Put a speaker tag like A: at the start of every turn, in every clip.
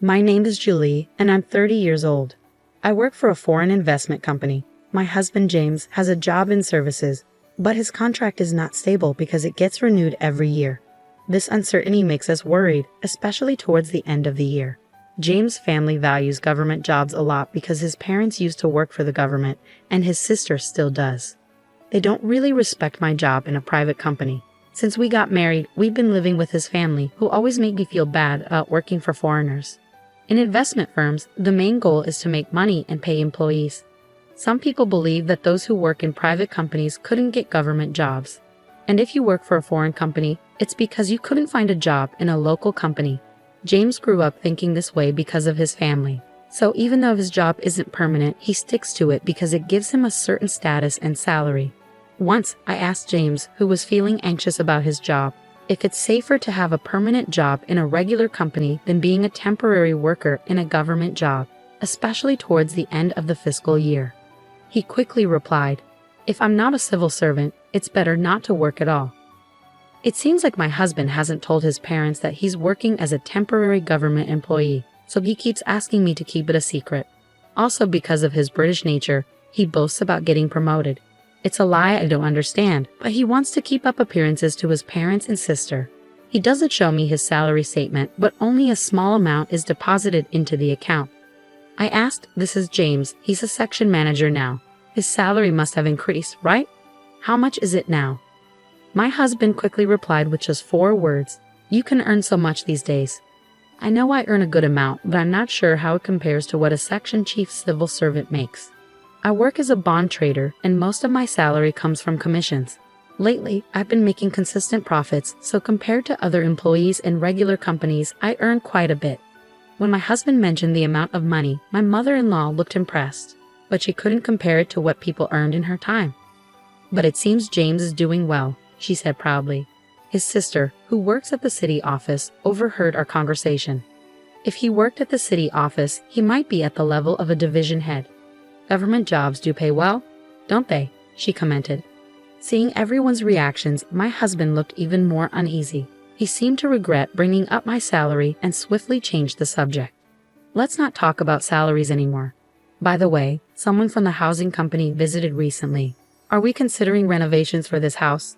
A: My name is Julie, and I'm 30 years old. I work for a foreign investment company. My husband James has a job in services, but his contract is not stable because it gets renewed every year. This uncertainty makes us worried, especially towards the end of the year. James' family values government jobs a lot because his parents used to work for the government, and his sister still does. They don't really respect my job in a private company. Since we got married, we've been living with his family, who always make me feel bad about working for foreigners. In investment firms, the main goal is to make money and pay employees. Some people believe that those who work in private companies couldn't get government jobs. And if you work for a foreign company, it's because you couldn't find a job in a local company. James grew up thinking this way because of his family. So even though his job isn't permanent, he sticks to it because it gives him a certain status and salary. Once, I asked James, who was feeling anxious about his job, if it's safer to have a permanent job in a regular company than being a temporary worker in a government job, especially towards the end of the fiscal year. He quickly replied, "If I'm not a civil servant, it's better not to work at all." It seems like my husband hasn't told his parents that he's working as a temporary government employee, so he keeps asking me to keep it a secret. Also, because of his British nature, he boasts about getting promoted. It's a lie I don't understand, but he wants to keep up appearances to his parents and sister. He doesn't show me his salary statement, but only a small amount is deposited into the account. I asked, "This is James, he's a section manager now. His salary must have increased, right? How much is it now?" My husband quickly replied with just 4 words, "You can earn so much these days." I know I earn a good amount, but I'm not sure how it compares to what a section chief civil servant makes. I work as a bond trader, and most of my salary comes from commissions. Lately, I've been making consistent profits, so compared to other employees in regular companies, I earn quite a bit. When my husband mentioned the amount of money, my mother-in-law looked impressed, but she couldn't compare it to what people earned in her time. "But it seems James is doing well," she said proudly. His sister, who works at the city office, overheard our conversation. If he worked at the city office, he might be at the level of a division head. "Government jobs do pay well, don't they?" she commented. Seeing everyone's reactions, my husband looked even more uneasy. He seemed to regret bringing up my salary and swiftly changed the subject. "Let's not talk about salaries anymore. By the way, someone from the housing company visited recently. Are we considering renovations for this house?"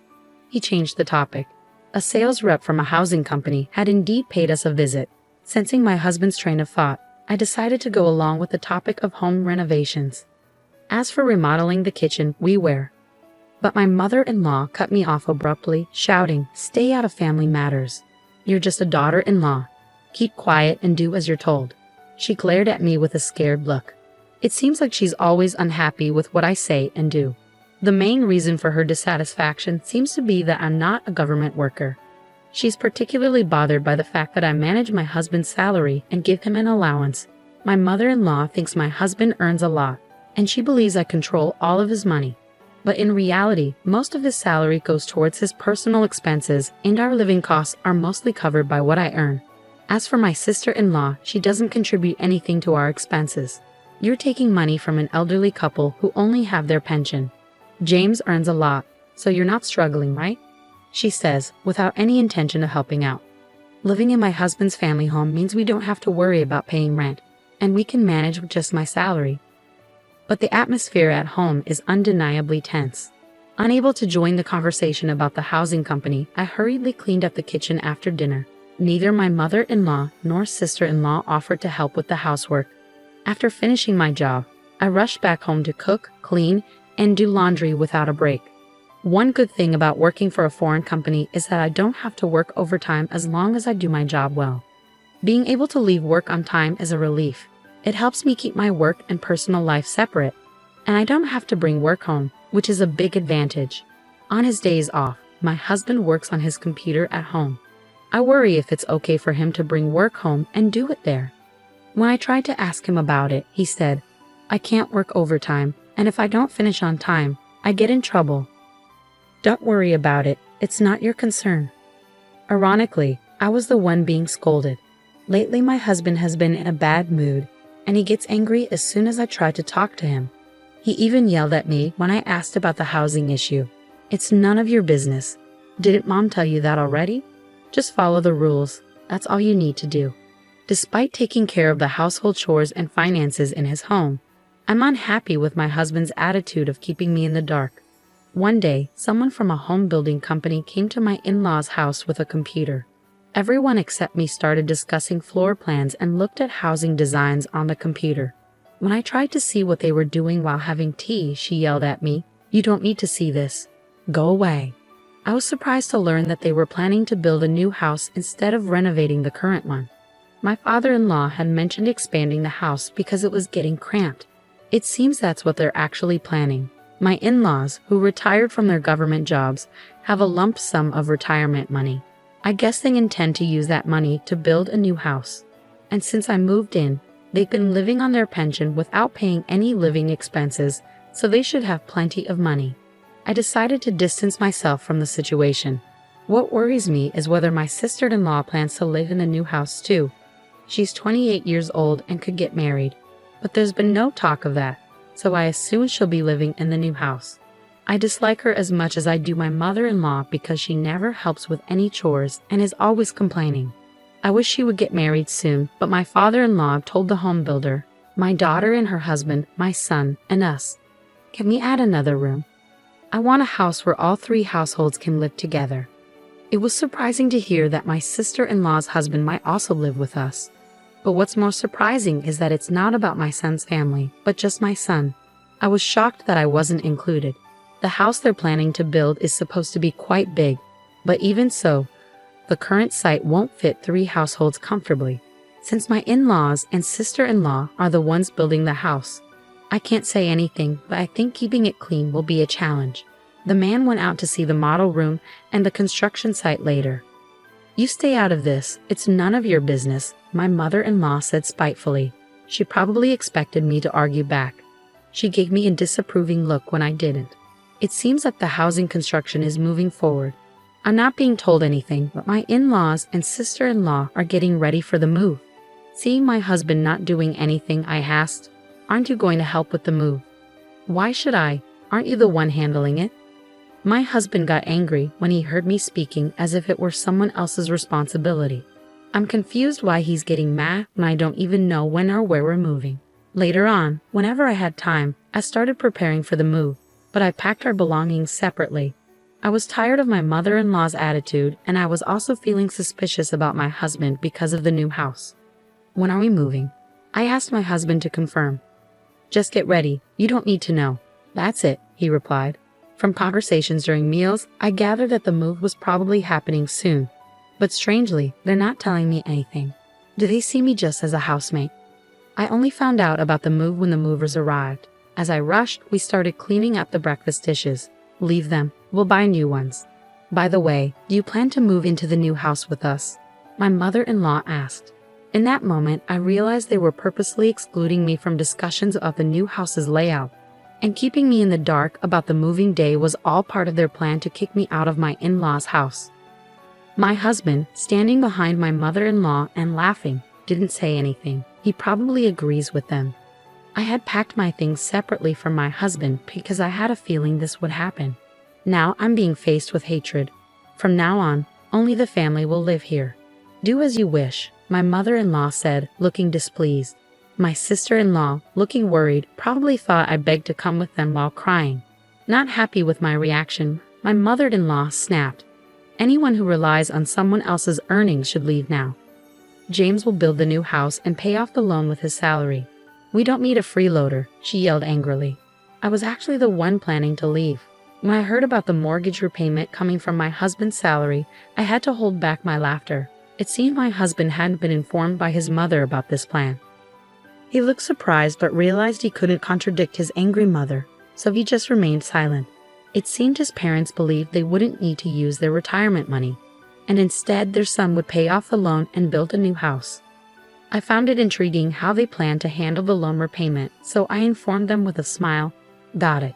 A: He changed the topic. A sales rep from a housing company had indeed paid us a visit. Sensing my husband's train of thought, I decided to go along with the topic of home renovations. As for remodeling the kitchen, we were. But my mother-in-law cut me off abruptly, shouting, "Stay out of family matters. You're just a daughter-in-law. Keep quiet and do as you're told." She glared at me with a scared look. It seems like she's always unhappy with what I say and do. The main reason for her dissatisfaction seems to be that I'm not a government worker. She's particularly bothered by the fact that I manage my husband's salary and give him an allowance. My mother-in-law thinks my husband earns a lot, and she believes I control all of his money. But in reality, most of his salary goes towards his personal expenses, and our living costs are mostly covered by what I earn. As for my sister-in-law, she doesn't contribute anything to our expenses. You're taking money from an elderly couple who only have their pension. James earns a lot, so you're not struggling, right? She says, without any intention of helping out. Living in my husband's family home means we don't have to worry about paying rent, and we can manage with just my salary. But the atmosphere at home is undeniably tense. Unable to join the conversation about the housing company, I hurriedly cleaned up the kitchen after dinner. Neither my mother-in-law nor sister-in-law offered to help with the housework. After finishing my job, I rushed back home to cook, clean, and do laundry without a break. One good thing about working for a foreign company is that I don't have to work overtime as long as I do my job well. Being able to leave work on time is a relief. It helps me keep my work and personal life separate, and I don't have to bring work home, which is a big advantage. On his days off, my husband works on his computer at home. I worry if it's okay for him to bring work home and do it there. When I tried to ask him about it, he said, "I can't work overtime, and if I don't finish on time, I get in trouble." Don't worry about it, it's not your concern. Ironically, I was the one being scolded. Lately my husband has been in a bad mood, and he gets angry as soon as I try to talk to him. He even yelled at me when I asked about the housing issue. "It's none of your business. Didn't Mom tell you that already? Just follow the rules, that's all you need to do." Despite taking care of the household chores and finances in his home, I'm unhappy with my husband's attitude of keeping me in the dark. One day, someone from a home building company came to my in-laws' house with a computer. Everyone except me started discussing floor plans and looked at housing designs on the computer. When I tried to see what they were doing while having tea, she yelled at me, "You don't need to see this. Go away." I was surprised to learn that they were planning to build a new house instead of renovating the current one. My father-in-law had mentioned expanding the house because it was getting cramped. It seems that's what they're actually planning. My in-laws, who retired from their government jobs, have a lump sum of retirement money. I guess they intend to use that money to build a new house. And since I moved in, they've been living on their pension without paying any living expenses, so they should have plenty of money. I decided to distance myself from the situation. What worries me is whether my sister-in-law plans to live in the new house too. She's 28 years old and could get married, but there's been no talk of that, so I assume she'll be living in the new house. I dislike her as much as I do my mother-in-law because she never helps with any chores and is always complaining. I wish she would get married soon, but my father-in-law told the home builder, my daughter and her husband, my son, and us, "Can we add another room? I want a house where all three households can live together." It was surprising to hear that my sister-in-law's husband might also live with us. But what's more surprising is that it's not about my son's family, but just my son. I was shocked that I wasn't included. The house they're planning to build is supposed to be quite big, but even so, the current site won't fit three households comfortably. Since my in-laws and sister-in-law are the ones building the house, I can't say anything, but I think keeping it clean will be a challenge. The man went out to see the model room and the construction site later. "You stay out of this, it's none of your business," my mother-in-law said spitefully. She probably expected me to argue back. She gave me a disapproving look when I didn't. It seems like the housing construction is moving forward. I'm not being told anything, but my in-laws and sister-in-law are getting ready for the move. Seeing my husband not doing anything, I asked, "Aren't you going to help with the move?" "Why should I? Aren't you the one handling it?" My husband got angry when he heard me speaking as if it were someone else's responsibility. I'm confused why he's getting mad when I don't even know when or where we're moving. Later on, whenever I had time, I started preparing for the move, but I packed our belongings separately. I was tired of my mother-in-law's attitude, and I was also feeling suspicious about my husband because of the new house. "When are we moving?" I asked my husband to confirm. "Just get ready, you don't need to know." "That's it," he replied. From conversations during meals, I gathered that the move was probably happening soon. But strangely, they're not telling me anything. Do they see me just as a housemate? I only found out about the move when the movers arrived. As I rushed, we started cleaning up the breakfast dishes. "Leave them, we'll buy new ones." "By the way, do you plan to move into the new house with us?" my mother-in-law asked. In that moment, I realized they were purposely excluding me from discussions about the new house's layout. And keeping me in the dark about the moving day was all part of their plan to kick me out of my in-laws' house. My husband, standing behind my mother-in-law and laughing, didn't say anything. He probably agrees with them. I had packed my things separately from my husband because I had a feeling this would happen. Now I'm being faced with hatred. From now on, only the family will live here. "Do as you wish," my mother-in-law said, looking displeased. My sister-in-law, looking worried, probably thought I begged to come with them while crying. Not happy with my reaction, my mother-in-law snapped, "Anyone who relies on someone else's earnings should leave now. James will build the new house and pay off the loan with his salary. We don't need a freeloader," she yelled angrily. I was actually the one planning to leave. When I heard about the mortgage repayment coming from my husband's salary, I had to hold back my laughter. It seemed my husband hadn't been informed by his mother about this plan. He looked surprised but realized he couldn't contradict his angry mother, so he just remained silent. It seemed his parents believed they wouldn't need to use their retirement money, and instead their son would pay off the loan and build a new house. I found it intriguing how they planned to handle the loan repayment, so I informed them with a smile, "Got it.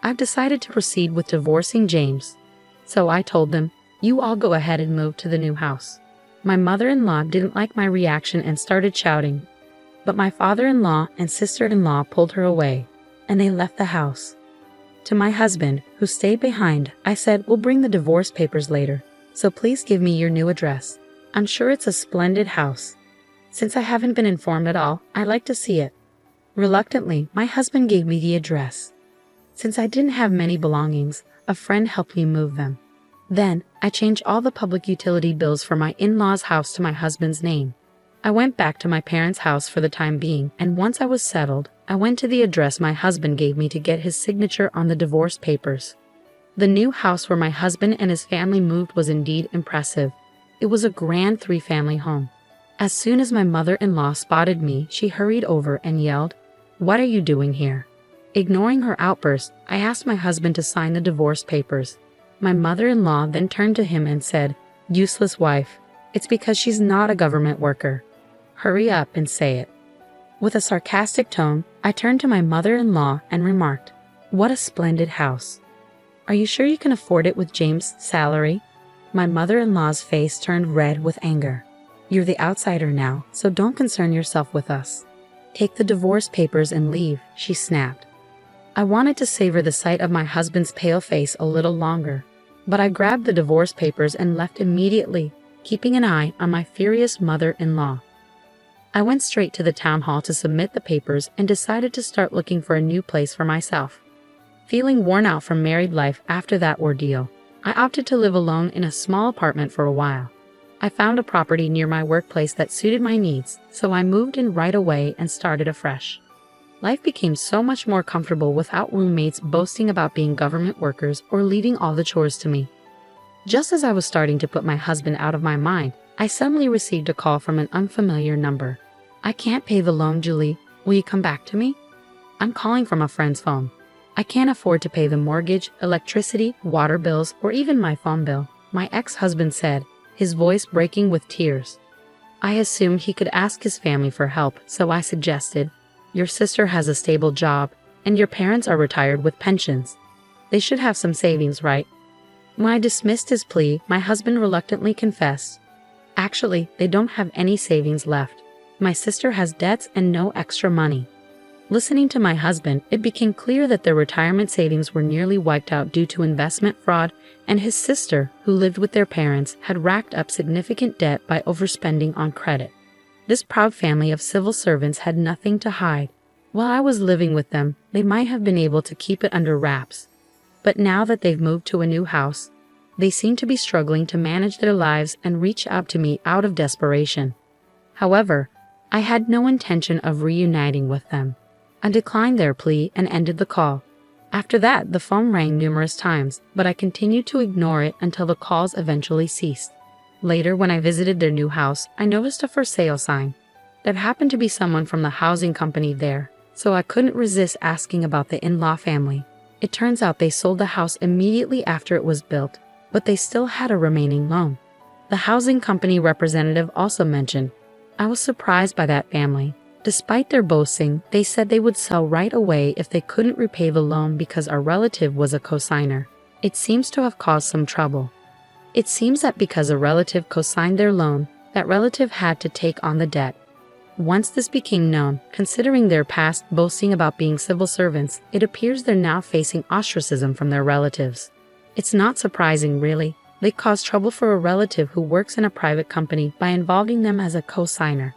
A: I've decided to proceed with divorcing James." So I told them, "You all go ahead and move to the new house." My mother-in-law didn't like my reaction and started shouting, but my father-in-law and sister-in-law pulled her away, and they left the house. To my husband, who stayed behind, I said, "We'll bring the divorce papers later, so please give me your new address. I'm sure it's a splendid house." Since I haven't been informed at all, I'd like to see it. Reluctantly, my husband gave me the address. Since I didn't have many belongings, a friend helped me move them. Then, I changed all the public utility bills for my in-laws' house to my husband's name. I went back to my parents' house for the time being, and once I was settled, I went to the address my husband gave me to get his signature on the divorce papers. The new house where my husband and his family moved was indeed impressive. It was a grand 3-family home. As soon as my mother-in-law spotted me, she hurried over and yelled, "What are you doing here?" Ignoring her outburst, I asked my husband to sign the divorce papers. My mother-in-law then turned to him and said, "Useless wife. It's because she's not a government worker. Hurry up and say it." With a sarcastic tone, I turned to my mother-in-law and remarked, "What a splendid house. Are you sure you can afford it with James' salary?" My mother-in-law's face turned red with anger. "You're the outsider now, so don't concern yourself with us. Take the divorce papers and leave," she snapped. I wanted to savor the sight of my husband's pale face a little longer, but I grabbed the divorce papers and left immediately, keeping an eye on my furious mother-in-law. I went straight to the town hall to submit the papers and decided to start looking for a new place for myself. Feeling worn out from married life after that ordeal, I opted to live alone in a small apartment for a while. I found a property near my workplace that suited my needs, so I moved in right away and started afresh. Life became so much more comfortable without roommates boasting about being government workers or leaving all the chores to me. Just as I was starting to put my husband out of my mind, I suddenly received a call from an unfamiliar number. "I can't pay the loan, Julie. Will you come back to me?" "I'm calling from a friend's phone. I can't afford to pay the mortgage, electricity, water bills, or even my phone bill," my ex-husband said, his voice breaking with tears. I assumed he could ask his family for help, so I suggested, "Your sister has a stable job, and your parents are retired with pensions. They should have some savings, right?" When I dismissed his plea, my husband reluctantly confessed, "Actually, they don't have any savings left. My sister has debts and no extra money." Listening to my husband, it became clear that their retirement savings were nearly wiped out due to investment fraud, and his sister, who lived with their parents, had racked up significant debt by overspending on credit. This proud family of civil servants had nothing to hide. While I was living with them, they might have been able to keep it under wraps. But now that they've moved to a new house, they seem to be struggling to manage their lives and reach out to me out of desperation. However, I had no intention of reuniting with them. I declined their plea and ended the call. After that, the phone rang numerous times, but I continued to ignore it until the calls eventually ceased. Later, when I visited their new house, I noticed a for sale sign. There happened to be someone from the housing company there, so I couldn't resist asking about the in-law family. It turns out they sold the house immediately after it was built, but they still had a remaining loan. The housing company representative also mentioned, "I was surprised by that family. Despite their boasting, they said they would sell right away if they couldn't repay the loan because our relative was a cosigner. It seems to have caused some trouble. It seems that because a relative cosigned their loan, that relative had to take on the debt. Once this became known, considering their past boasting about being civil servants, it appears they're now facing ostracism from their relatives. It's not surprising, really. They caused trouble for a relative who works in a private company by involving them as a cosigner."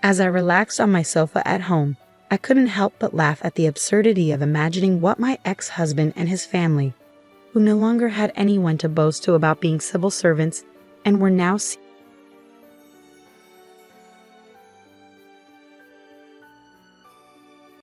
A: As I relaxed on my sofa at home, I couldn't help but laugh at the absurdity of imagining what my ex-husband and his family, who no longer had anyone to boast to about being civil servants and were now